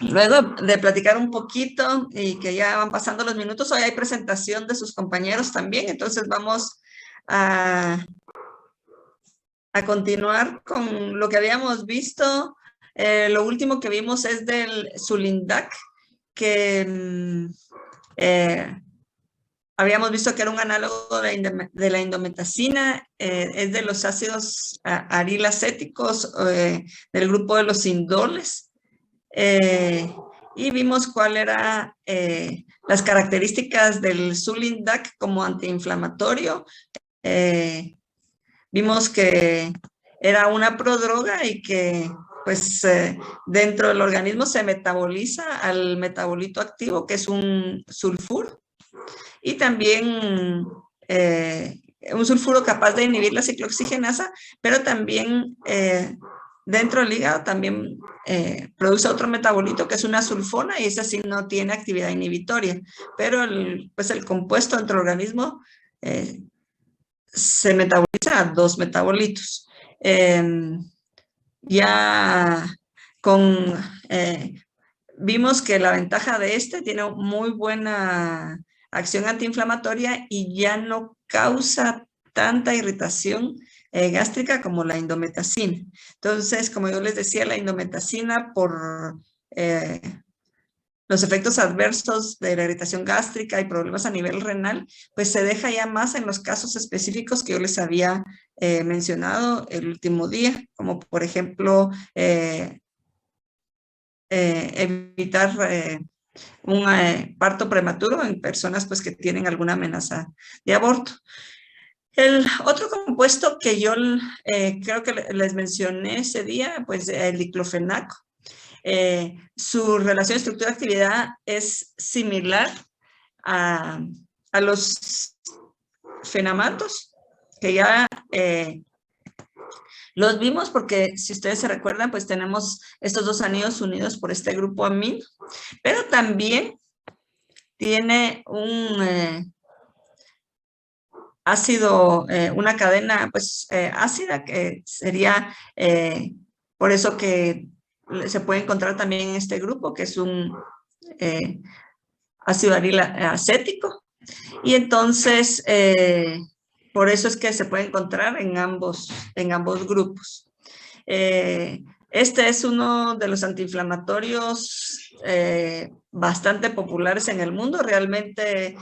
Luego de platicar un poquito y que ya van pasando los minutos, hoy hay presentación de sus compañeros también, entonces vamos a continuar con lo que habíamos visto. Lo último que vimos es del Sulindac, que habíamos visto que era un análogo de la indometacina, es de los ácidos arilacéticos del grupo de los indoles. Y vimos cuál era las características del Sulindac como antiinflamatorio. Vimos que era una prodroga y que pues dentro del organismo se metaboliza al metabolito activo, que es un sulfuro, y también un sulfuro capaz de inhibir la ciclooxigenasa, pero también dentro del hígado también produce otro metabolito que es una sulfona, y ese sí no tiene actividad inhibitoria, pero pues el compuesto dentro del organismo se metaboliza a dos metabolitos. Ya con vimos que la ventaja de este tiene muy buena acción antiinflamatoria y ya no causa tanta irritación gástrica como la indometacina. Entonces, como yo les decía, la indometacina por los efectos adversos de la irritación gástrica y problemas a nivel renal, pues se deja ya más en los casos específicos que yo les había mencionado el último día, como por ejemplo evitar un parto prematuro en personas pues, que tienen alguna amenaza de aborto. El otro compuesto que yo creo que les mencioné ese día, pues el diclofenaco. Su relación estructura-actividad es similar a los fenamatos, que ya los vimos porque, si ustedes se recuerdan, pues tenemos estos dos anillos unidos por este grupo amino, pero también tiene un ácido, una cadena pues ácida, que sería por eso que se puede encontrar también en este grupo, que es un ácido acético, y entonces por eso es que se puede encontrar en ambos grupos. Este es uno de los antiinflamatorios bastante populares en el mundo. Realmente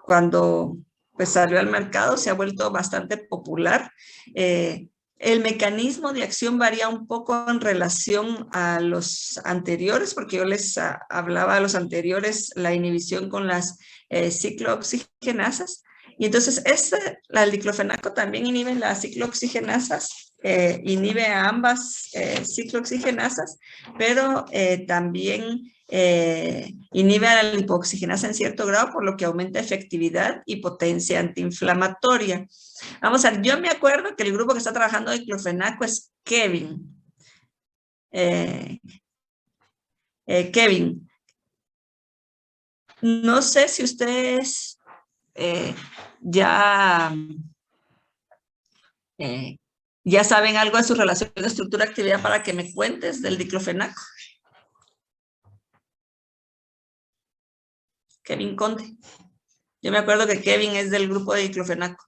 cuando pues, salió al mercado se ha vuelto bastante popular. El mecanismo de acción varía un poco en relación a los anteriores, porque yo les hablaba de los anteriores, la inhibición con las ciclooxigenasas. Y entonces el diclofenaco también inhibe las ciclooxigenasas, inhibe a ambas ciclooxigenasas, pero también inhibe a la lipoxigenasa en cierto grado, por lo que aumenta efectividad y potencia antiinflamatoria. Vamos a ver, yo me acuerdo que el grupo que está trabajando diclofenaco es Kevin. Kevin, no sé si ustedes ya saben algo de su relación de estructura-actividad para que me cuentes del diclofenaco. Kevin Conde. Yo me acuerdo que Kevin es del grupo de diclofenaco.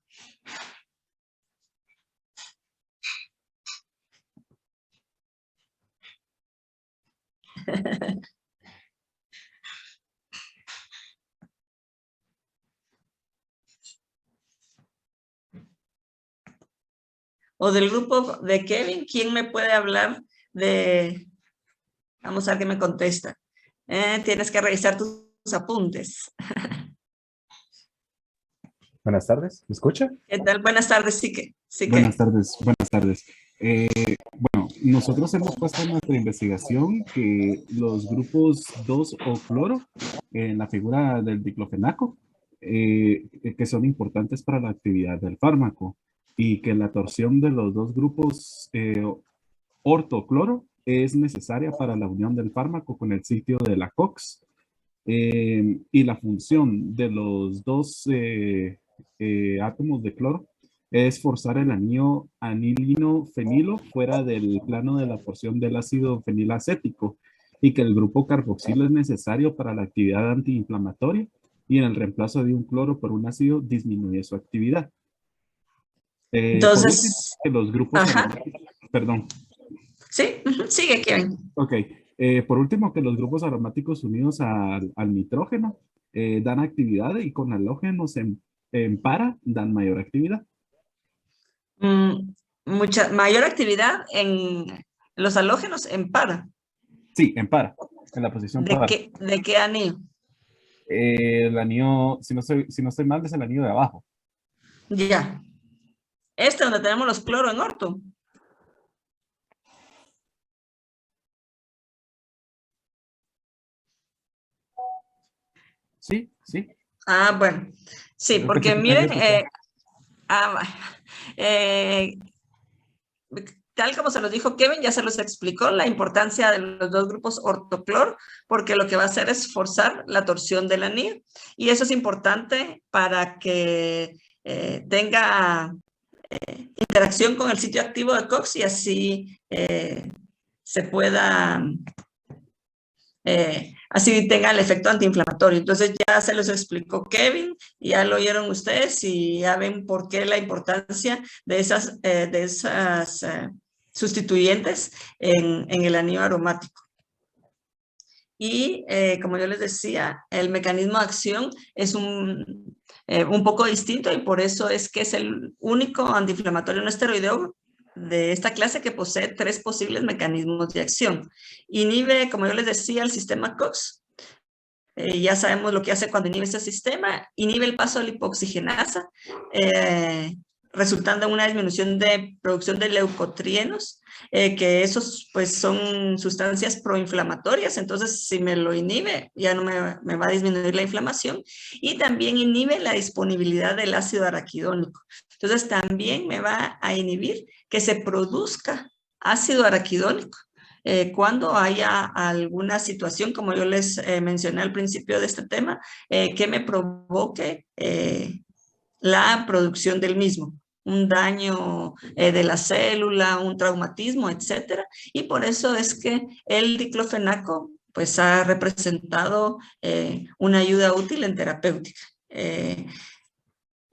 O del grupo de Kevin, ¿quién me puede hablar de...? Vamos a ver qué me contesta. Tienes que revisar tus apuntes. Buenas tardes, ¿me escucha? ¿Qué tal? Buenas tardes, sí que. Buenas tardes, buenas tardes. Bueno, nosotros hemos puesto en nuestra investigación que los grupos 2 o cloro en la figura del diclofenaco, que son importantes para la actividad del fármaco, y que la torsión de los dos grupos ortocloro es necesaria para la unión del fármaco con el sitio de la COX, y la función de los dos átomos de cloro es forzar el anillo anilino fenilo fuera del plano de la porción del ácido fenilacético y que el grupo carboxilo es necesario para la actividad antiinflamatoria y en el reemplazo de un cloro por un ácido disminuye su actividad. Por último, Entonces, que los grupos ajá, aromáticos, perdón, sí, ujú, sigue, Kevin. ok, por último, que los grupos aromáticos unidos al nitrógeno dan actividad y con halógenos en para dan mayor actividad. Mucha mayor actividad en los halógenos en para. Sí, en para, en la posición para. De qué anillo? El anillo, si no estoy mal, es el anillo de abajo. Ya. Este donde tenemos los cloro en orto. Sí, sí. Ah, bueno. Sí, Creo que sí porque te había miren, escuchado. ah, eh, tal como se los dijo Kevin, ya se los explicó la importancia de los dos grupos ortoclor, porque lo que va a hacer es forzar la torsión del anillo. Y eso es importante para que tenga interacción con el sitio activo de COX y así se pueda, así tenga el efecto antiinflamatorio. Entonces ya se los explicó Kevin, ya lo oyeron ustedes y ya ven por qué la importancia de esas sustituyentes en el anillo aromático. Y como yo les decía, el mecanismo de acción es un poco distinto y por eso es que es el único antiinflamatorio no esteroideo de esta clase que posee 3 posibles mecanismos de acción. Inhibe, como yo les decía, el sistema COX. Ya sabemos lo que hace cuando inhibe ese sistema. Inhibe el paso de la hipoxigenasa, resultando en una disminución de producción de leucotrienos, que esos pues son sustancias proinflamatorias, entonces si me lo inhibe ya no me va a disminuir la inflamación, y también inhibe la disponibilidad del ácido araquidónico. Entonces también me va a inhibir que se produzca ácido araquidónico cuando haya alguna situación, como yo les mencioné al principio de este tema, que me provoque la producción del mismo, un daño de la célula, un traumatismo, etcétera. Y por eso es que el diclofenaco pues ha representado una ayuda útil en terapéutica.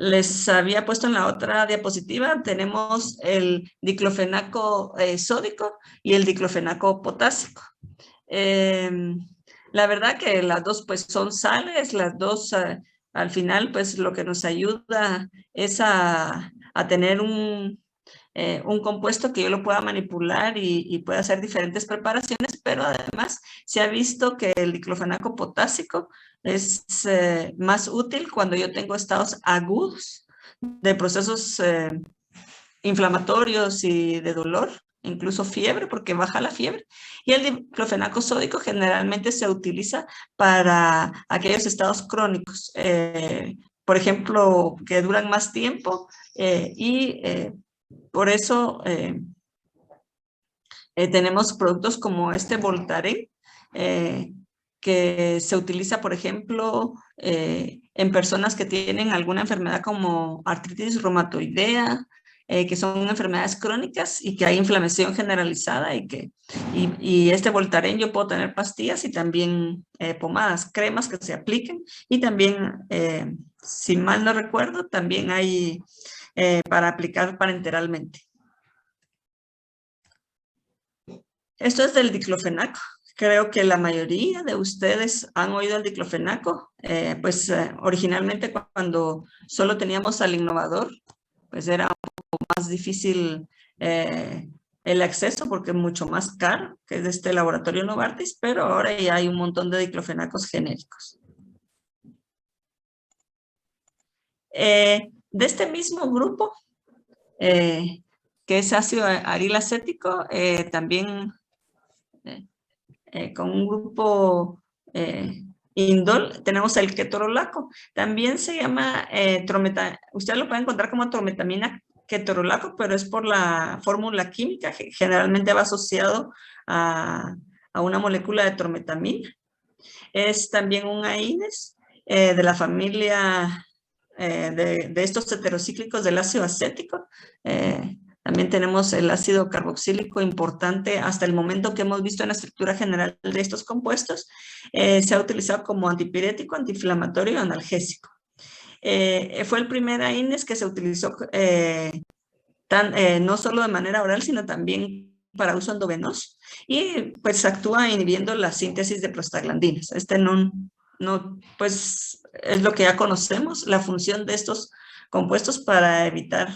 Les había puesto en la otra diapositiva, tenemos el diclofenaco sódico y el diclofenaco potásico. La verdad que las dos pues son sales, las dos al final pues lo que nos ayuda es a tener un compuesto que yo lo pueda manipular y pueda hacer diferentes preparaciones, pero además se ha visto que el diclofenaco potásico es más útil cuando yo tengo estados agudos de procesos inflamatorios y de dolor, incluso fiebre, porque baja la fiebre. Y el diclofenaco sódico generalmente se utiliza para aquellos estados crónicos, por ejemplo, que duran más tiempo y por eso tenemos productos como este Voltaren, que se utiliza, por ejemplo, en personas que tienen alguna enfermedad como artritis reumatoidea, que son enfermedades crónicas y que hay inflamación generalizada y este Voltaren yo puedo tener pastillas y también pomadas, cremas que se apliquen y también, si mal no recuerdo, también hay para aplicar parenteralmente. Esto es del diclofenaco. Creo que la mayoría de ustedes han oído el diclofenaco. Originalmente cuando solo teníamos al innovador, pues era un poco más difícil el acceso porque es mucho más caro que es de este laboratorio Novartis, pero ahora ya hay un montón de diclofenacos genéricos. De este mismo grupo, que es ácido aril acético, también con un grupo indol, tenemos el ketorolaco. También se llama usted lo puede encontrar como trometamina ketorolaco, pero es por la fórmula química que generalmente va asociado a una molécula de trometamina. Es también un AINES de la familia de estos heterocíclicos del ácido acético. También tenemos el ácido carboxílico importante hasta el momento que hemos visto en la estructura general de estos compuestos. Se ha utilizado como antipirético, antiinflamatorio y analgésico. Fue el primer AINES que se utilizó no solo de manera oral, sino también para uso endovenoso. Y pues actúa inhibiendo la síntesis de prostaglandinas. Pues es lo que ya conocemos, la función de estos compuestos para evitar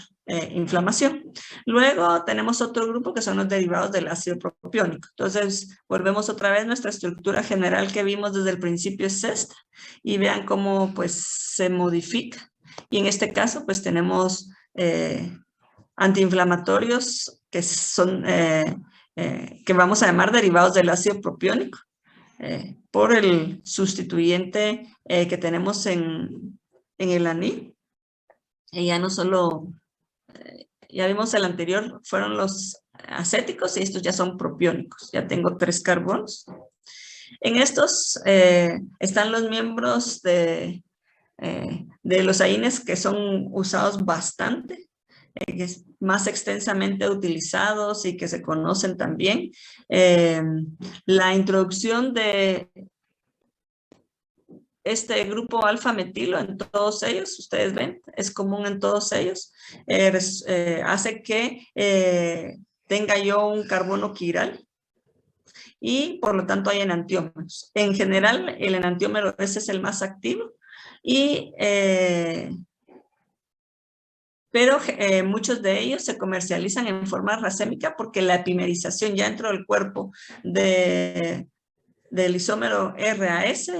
inflamación. Luego tenemos otro grupo que son los derivados del ácido propiónico. Entonces, volvemos otra vez, nuestra estructura general que vimos desde el principio es esta, y vean cómo pues se modifica. Y en este caso, pues tenemos antiinflamatorios que son, que vamos a llamar derivados del ácido propiónico, por el sustituyente que tenemos en el anil. Y ya no solo, ya vimos el anterior, fueron los acéticos y estos ya son propiónicos. Ya tengo 3 carbonos. En estos están los miembros de los AINES que son usados bastante, más extensamente utilizados y que se conocen también. La introducción de este grupo alfa-metilo en todos ellos, ustedes ven, es común en todos ellos, hace que tenga yo un carbono quiral y por lo tanto hay enantiómeros. En general, el enantiómero ese es el más activo y pero muchos de ellos se comercializan en forma racémica porque la epimerización ya dentro del cuerpo del isómero RAS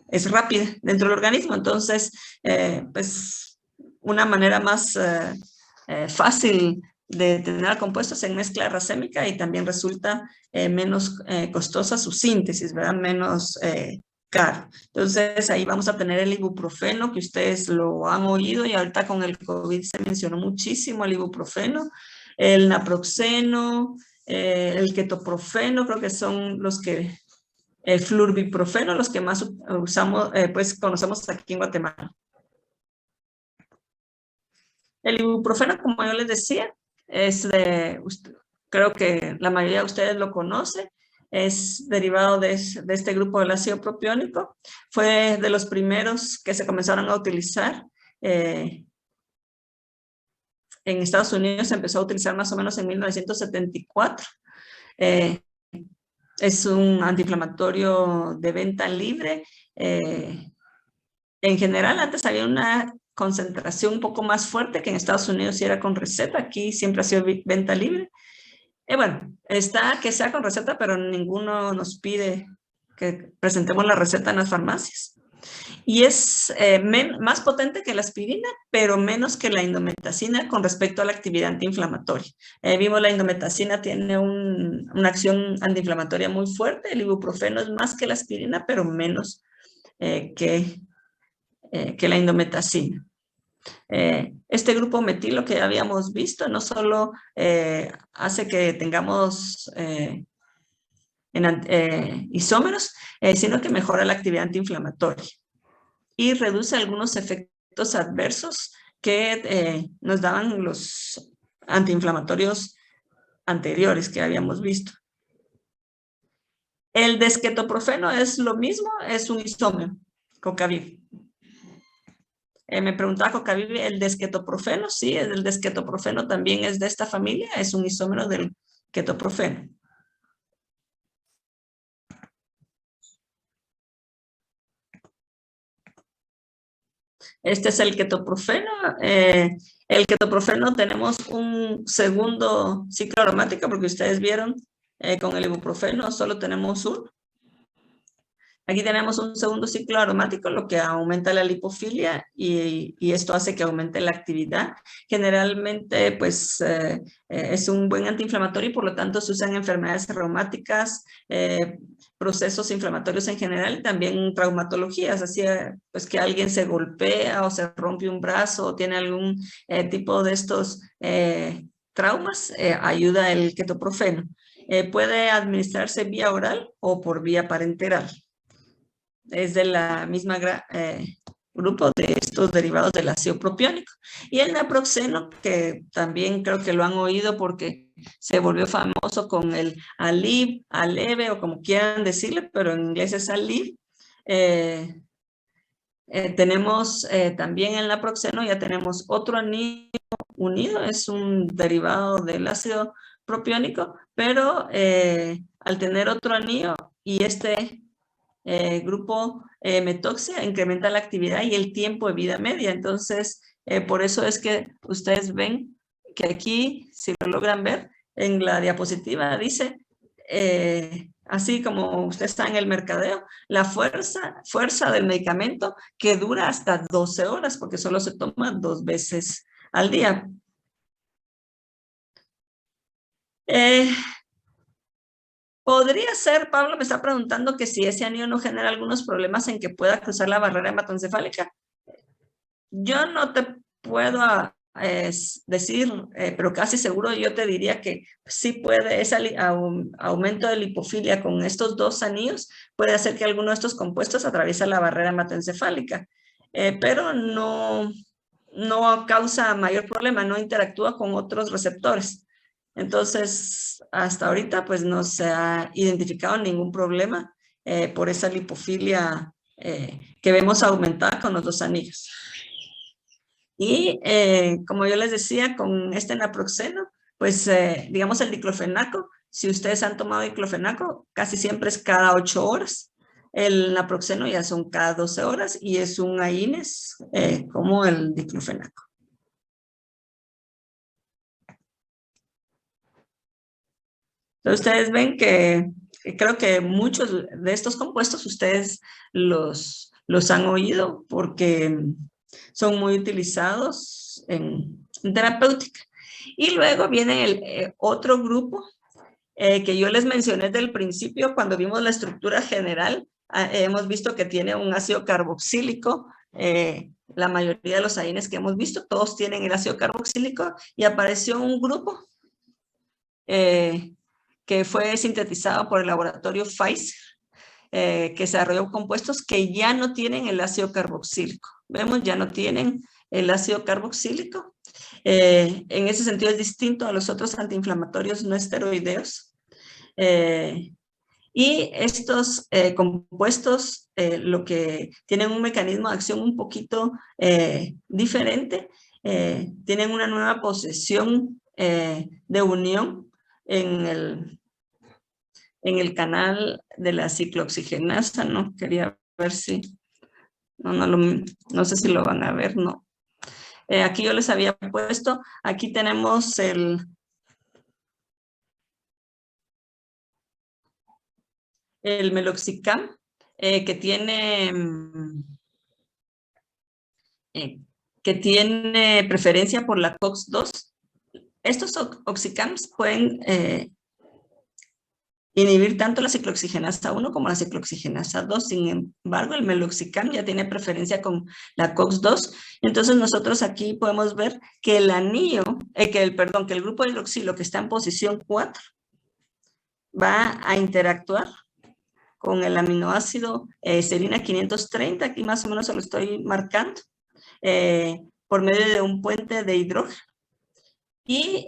es rápida dentro del organismo. Entonces, pues una manera más fácil de tener compuestos en mezcla racémica y también resulta menos costosa su síntesis, ¿verdad? Menos caro. Entonces, ahí vamos a tener el ibuprofeno, que ustedes lo han oído y ahorita con el COVID se mencionó muchísimo el ibuprofeno, el naproxeno, el ketoprofeno, creo que son los que, el flurbiprofeno, los que más usamos, pues conocemos aquí en Guatemala. El ibuprofeno, como yo les decía, es creo que la mayoría de ustedes lo conoce, es derivado de este grupo del ácido propiónico. Fue de los primeros que se comenzaron a utilizar. En Estados Unidos se empezó a utilizar más o menos en 1974. Es un antiinflamatorio de venta libre. En general, antes había una concentración un poco más fuerte que en Estados Unidos sí era con receta. Aquí siempre ha sido venta libre. Bueno, está que sea con receta, pero ninguno nos pide que presentemos la receta en las farmacias. Y es más potente que la aspirina, pero menos que la indometacina con respecto a la actividad antiinflamatoria. Vimos la indometacina tiene una acción antiinflamatoria muy fuerte, el ibuprofeno es más que la aspirina, pero menos que la indometacina. Este grupo metilo que habíamos visto no solo hace que tengamos isómeros, sino que mejora la actividad antiinflamatoria y reduce algunos efectos adversos que nos daban los antiinflamatorios anteriores que habíamos visto. El desquetoprofeno es lo mismo, es un isómero, Cocaviv. Me preguntaba Cocaviv, ¿el desquetoprofeno? Sí, el desquetoprofeno también es de esta familia, es un isómero del ketoprofeno. Este es el ketoprofeno. El ketoprofeno tenemos un segundo ciclo aromático porque ustedes vieron con el ibuprofeno solo tenemos uno. Aquí tenemos un segundo ciclo aromático, lo que aumenta la lipofilia y esto hace que aumente la actividad. Generalmente, pues, es un buen antiinflamatorio y por lo tanto se usan en enfermedades reumáticas, procesos inflamatorios en general y también traumatologías, así pues que alguien se golpea o se rompe un brazo o tiene algún tipo de estos traumas, ayuda el ketoprofeno. Puede administrarse vía oral o por vía parenteral. Es de la misma grupo de estos derivados del ácido propiónico. Y el naproxeno, que también creo que lo han oído porque se volvió famoso con el Aleve, Aleve o como quieran decirle, pero en inglés es Aleve. Tenemos también el naproxeno, ya tenemos otro anillo unido, es un derivado del ácido propiónico, pero al tener otro anillo y este grupo metoxia incrementa la actividad y el tiempo de vida media. Entonces, por eso es que ustedes ven que aquí, si lo logran ver, en la diapositiva dice, así como usted está en el mercadeo, la fuerza del medicamento que dura hasta 12 horas, porque solo se toma 2 veces al día. Podría ser, Pablo me está preguntando que si ese anillo no genera algunos problemas en que pueda cruzar la barrera hematoencefálica. Yo no te puedo decir, pero casi seguro yo te diría que sí puede, ese aumento de lipofilia con estos 2 anillos puede hacer que alguno de estos compuestos atraviese la barrera hematoencefálica, pero no causa mayor problema, no interactúa con otros receptores. Entonces, hasta ahorita pues no se ha identificado ningún problema por esa lipofilia que vemos aumentada con los 2 anillos. Y como yo les decía, con este naproxeno, pues digamos el diclofenaco, si ustedes han tomado diclofenaco, casi siempre es cada 8 horas. El naproxeno ya son cada 12 horas y es un AINES como el diclofenaco. Entonces ustedes ven que creo que muchos de estos compuestos ustedes los han oído porque son muy utilizados en terapéutica. Y luego viene el otro grupo que yo les mencioné desde el principio cuando vimos la estructura general. Hemos visto que tiene un ácido carboxílico. La mayoría de los AINES que hemos visto, todos tienen el ácido carboxílico y apareció un grupo que fue sintetizado por el laboratorio Pfizer, que desarrolló compuestos que ya no tienen el ácido carboxílico. Vemos, ya no tienen el ácido carboxílico. En ese sentido es distinto a los otros antiinflamatorios no esteroideos. Y estos compuestos, lo que tienen un mecanismo de acción un poquito diferente, tienen una nueva posición de unión en el canal de la ciclooxigenasa, ¿no? Quería ver si, no sé si lo van a ver, ¿no? Aquí yo les había puesto, aquí tenemos el meloxicam, que tiene preferencia por la COX-2. Estos oxicams pueden inhibir tanto la ciclooxigenasa 1 como la ciclooxigenasa 2. Sin embargo, el meloxicam ya tiene preferencia con la COX-2. Entonces, nosotros aquí podemos ver que el anillo, que el grupo hidroxilo que está en posición 4 va a interactuar con el aminoácido serina 530. Aquí más o menos se lo estoy marcando por medio de un puente de hidrógeno. Y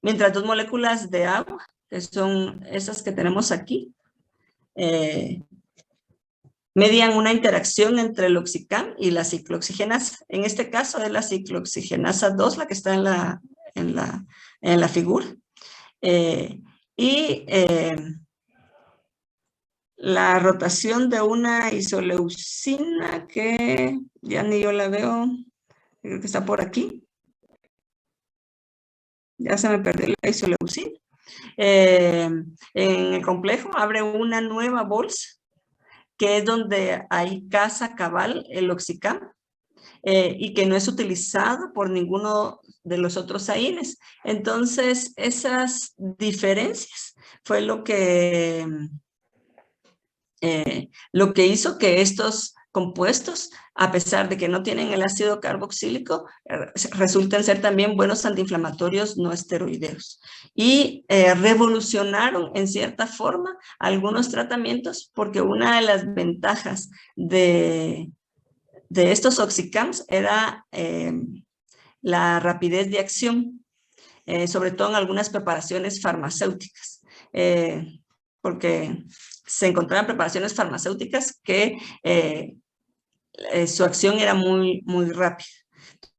mientras 2 moléculas de agua, que son esas que tenemos aquí, median una interacción entre el oxicam y la ciclooxigenasa. En este caso es la ciclooxigenasa 2, la que está en la figura. La rotación de una isoleucina, que ya ni yo la veo, creo que está por aquí. Ya se me perdió la isoleucina. En el complejo abre una nueva bolsa, que es donde hay casa cabal el oxicam, y que no es utilizado por ninguno de los otros AINES. Entonces, esas diferencias fue lo que hizo que estos compuestos, a pesar de que no tienen el ácido carboxílico, resulten ser también buenos antiinflamatorios no esteroideos. Y revolucionaron en cierta forma algunos tratamientos, porque una de las ventajas de de estos oxicams era la rapidez de acción, sobre todo en algunas preparaciones farmacéuticas, porque se encontraban preparaciones farmacéuticas que su acción era muy rápida.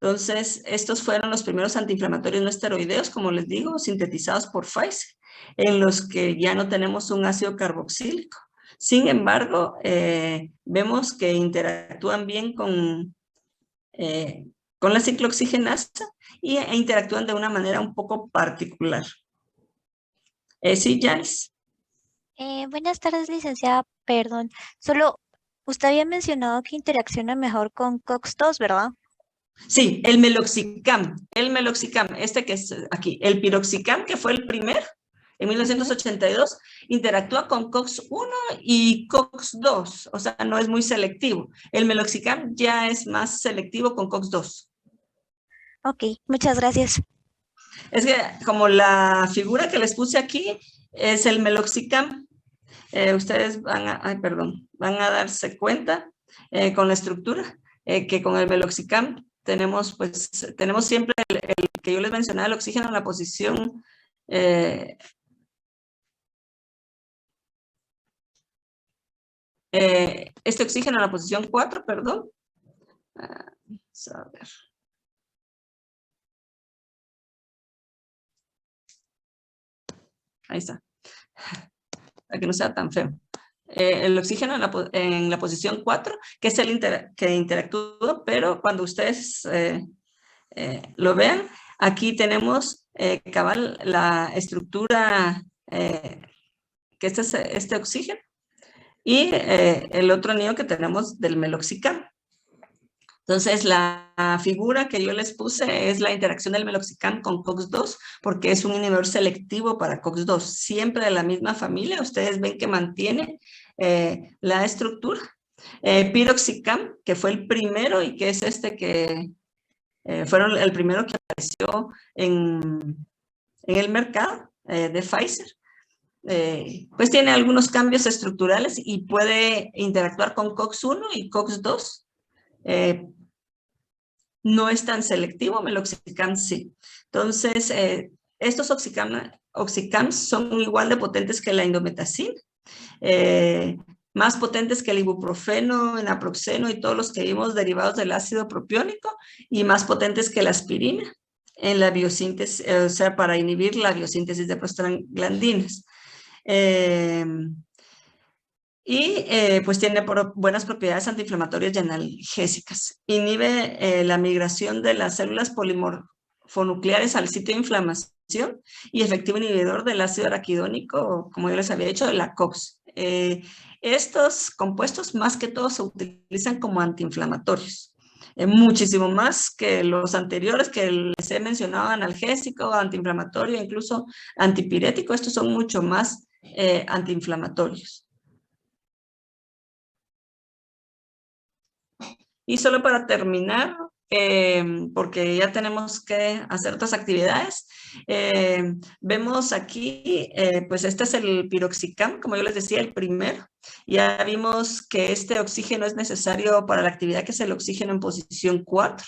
Entonces, estos fueron los primeros antiinflamatorios no esteroideos, como les digo, sintetizados por Pfizer, en los que ya no tenemos un ácido carboxílico. Sin embargo, vemos que interactúan bien con la ciclooxigenasa e interactúan de una manera un poco particular. Sí, Janice. Buenas tardes, licenciada. Perdón, solo usted había mencionado que interacciona mejor con COX-2, ¿verdad? Sí, el meloxicam, este que es aquí, el piroxicam, que fue el primero, en 1982, interactúa con COX-1 y COX-2, o sea, no es muy selectivo. El meloxicam ya es más selectivo con COX-2. Ok, muchas gracias. Es que como la figura que les puse aquí es el meloxicam, ustedes van a darse cuenta con la estructura que con el meloxicam tenemos siempre el que yo les mencionaba, el oxígeno en la posición este oxígeno en la posición 4, perdón. Vamos a ver. Ahí está. Para que no sea tan feo. El oxígeno en la posición 4, que es el que interactúa, pero cuando ustedes lo vean, aquí tenemos cabal la estructura que es este oxígeno y el otro anillo que tenemos del meloxicam. Entonces, la figura que yo les puse es la interacción del meloxicam con COX-2, porque es un inhibidor selectivo para COX-2, siempre de la misma familia. Ustedes ven que mantiene la estructura. Piroxicam, que fue el primero y que es este que fueron el primero que apareció en el mercado de Pfizer. Pues tiene algunos cambios estructurales y puede interactuar con COX-1 y COX-2. No es tan selectivo, meloxicam sí. Entonces, estos oxicams son igual de potentes que la indometacina, más potentes que el ibuprofeno, el naproxeno y todos los que vimos derivados del ácido propiónico y más potentes que la aspirina en la biosíntesis, o sea, para inhibir la biosíntesis de prostaglandinas. Pues tiene buenas propiedades antiinflamatorias y analgésicas. Inhibe la migración de las células polimorfonucleares al sitio de inflamación y efectivo inhibidor del ácido araquidónico, como yo les había dicho, de la COX. Estos compuestos más que todo se utilizan como antiinflamatorios. Muchísimo más que los anteriores que les he mencionado, analgésico, antiinflamatorio, incluso antipirético. Estos son mucho más antiinflamatorios. Y solo para terminar, porque ya tenemos que hacer otras actividades, vemos aquí, pues este es el piroxicam, como yo les decía, el primero. Ya vimos que este oxígeno es necesario para la actividad que es el oxígeno en posición 4.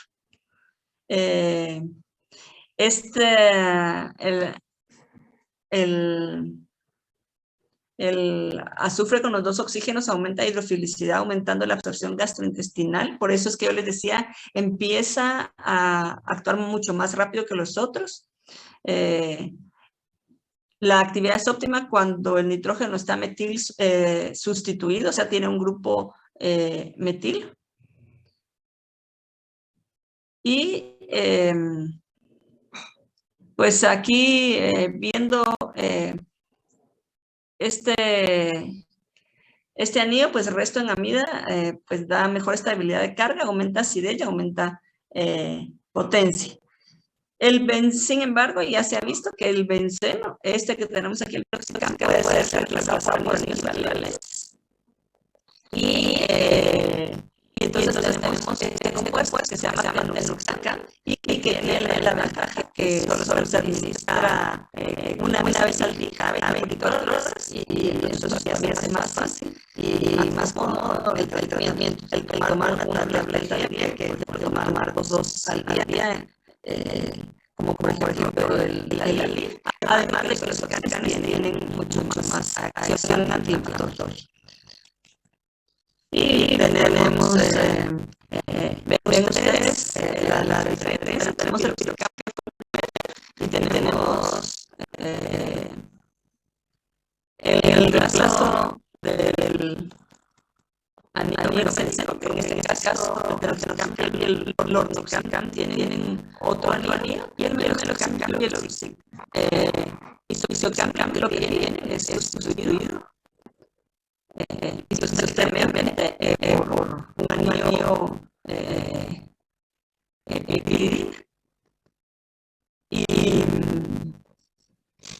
El azufre con los dos oxígenos aumenta la hidrofilicidad, aumentando la absorción gastrointestinal. Por eso es que yo les decía, empieza a actuar mucho más rápido que los otros. La actividad es óptima cuando el nitrógeno está metil sustituido, o sea, tiene un grupo metil. Y pues aquí viendo este anillo, pues resto en amida, pues da mejor estabilidad de carga, aumenta acidez y aumenta potencia. Sin embargo, ya se ha visto que el benceno, este que tenemos aquí, el piroxicam, puede ser reemplazado por anillos valentes. Y entonces tenemos este compuesto que se llama piroxicam y que tiene la ventaja que solo se administra una vez al día, a 24 horas, y entonces también es más fácil y más cómodo el tratamiento, el tomar una tableta diaria que por tomar dos al día, como por ejemplo el Alif. Además de que los Oxacanes tienen mucho más acción antiinflamatoria. Y tenemos, ven ustedes la diferencia, tenemos el pirocambio y tenemos el caso del anillo que en este caso el Meloxicam y el Lornoxicam tienen otro anillo y el Meloxicam y el Isoxicam lo que tienen es sustituido posteriormente por un anillo piridina.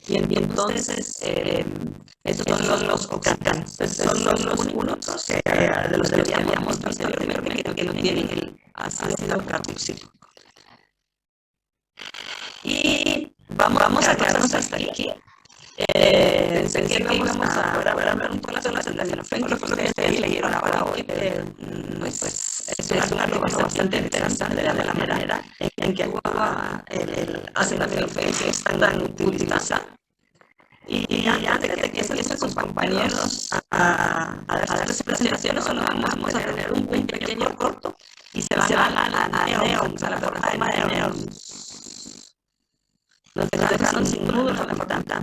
Y entonces, estos son los Oxacanes, son los únicos de los que habíamos visto anteriormente que no tienen el ácido carboxílico. Y vamos a quedarnos hasta aquí. Pensé que íbamos a hablar un poco de las acetaminofén, lo que ustedes leyeron ahora hoy, pues es un artículo bastante interesante de la manera en que actúa el acetaminofén que es tan utilizado. Y antes de que empiecen sus compañeros a dar sus presentaciones, solo vamos a tener un pequeño corto y se van a la plataforma de Neon. Nos dejaron sin duda la importante.